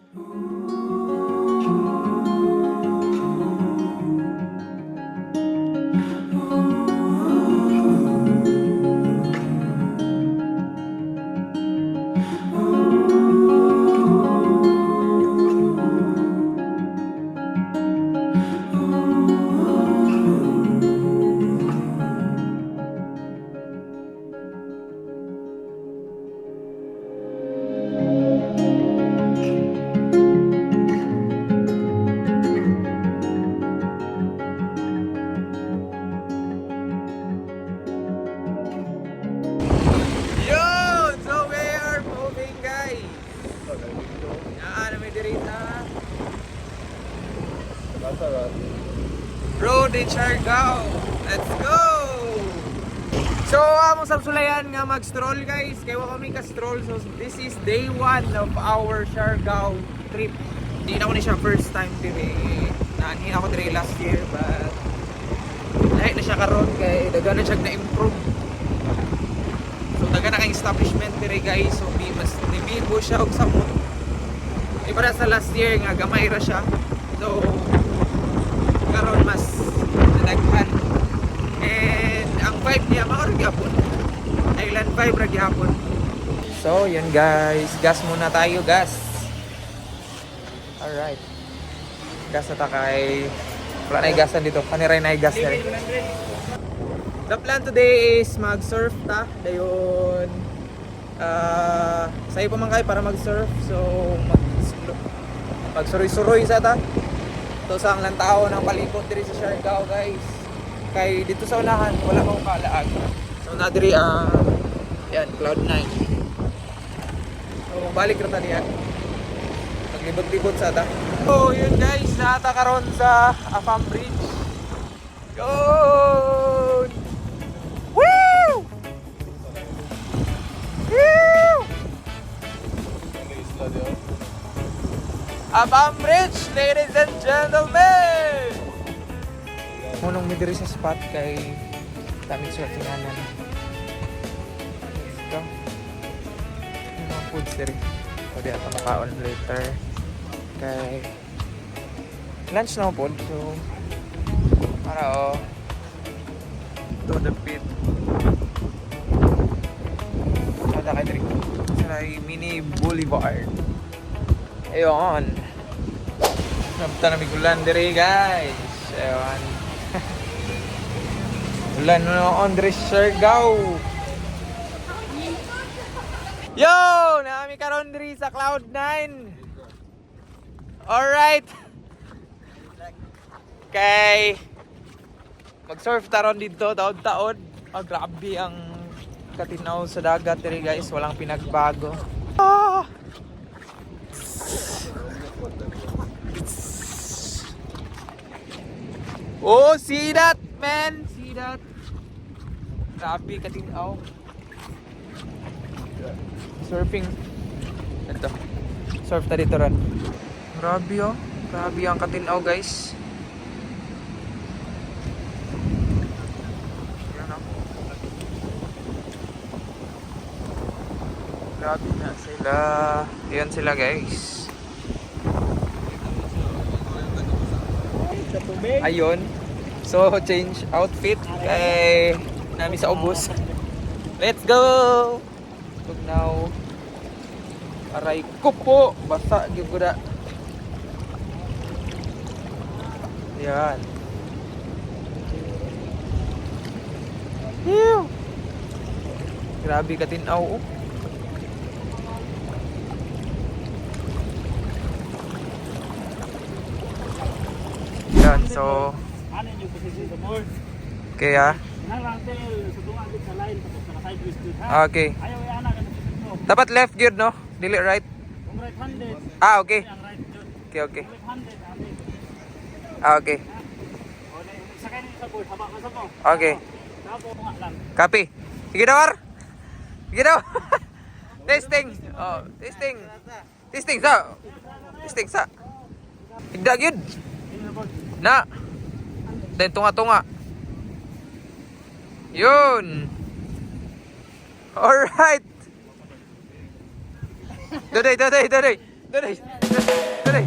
Yun! So we are moving, guys. Naan namin diri sa road in Siargao. Let's go! So among sabsulayan nga mag-stroll, guys. Kaya wa kami ka-stroll. So this is day 1 of our Siargao trip. Hindi na ko ni siya first time diri. Nani ako diri last year, but lahi na siya karon kay daga na siya na-improve. So daga na kay establishment diri, guys. So mas nibibo siya og samot. Para sa last year nga gamay ra siya. So karon mas nadaghan. And ang vibe niya mao ra gyapon. Island vibe ra gyapon. So yun, guys, gas muna tayo, gas. Alright. Gas na ta kay wala na gasan dito. Kaniray na gas diri. The plan today is mag-surf ta. Dayon sayo pa man kay para mag-surf. So mag-suroy-suroy sa ta. To sa ang lantao ng palibot diri sa Siargao, guys. Kay dito sa unahan wala akong kalaag. So na diri yan, Cloud9. So balik ra ta diha. Maglibot-libot sa ta. So yun, guys, nata karon sa Afam Bridge. Go! Woo! Woo! Afam Bridge, ladies and gentlemen! Munong mi diri sa spot kay daming surfinganan. Let's go. Yung mga foods diri. Pwede ato makaon later. Kay lunch na po. So para to the pit. Ada kay diri. Sa mini boulevard. Ayun. Napta na migulan diri, guys. Ayun. Ulan noon diri Siargao. Yo! Naami karon diri sa Cloud9. Alright. Kay mag-surf taron dito taon-taon. Oh, grabe ang katinaw sa dagat diri, guys. Walang pinagbago. Ah! Oh, see that, man? See that? Grabe katinaw. Surfing. Ito. Surf ta dito ron. Grabe, oh. Grabe ang katinaw, guys. Yan, oh. Grabe na sila. Yan sila, guys. Ayun. So, change outfit kay nami sa ubos. Let's go! Look now. Aray ko po. Basta gyud ko na. Yan. Ew. Grabe katinaw, oh. Yan, so kaya okay. Dapat left gear, no? Dili right. Ah, okay. Okay, okay. Ah, okay. Okay. Copy. Sige daw. Sige daw. Testing. Oh, testing. Testing sa. Testing sa. Higda gyud. Na. Den tunga-tunga. Yun. Alright. Doday. Dali. Dali.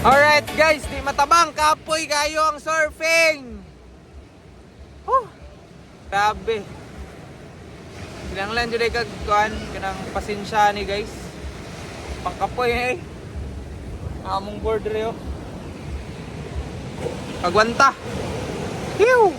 Alright guys, di matabang kapoy kayo ang surfing. Grabe. Kinanglan jud ay kagkuan kanang pasensya ni guys. Pangkapoy eh. Among board reo. Kagwanta. Hiu.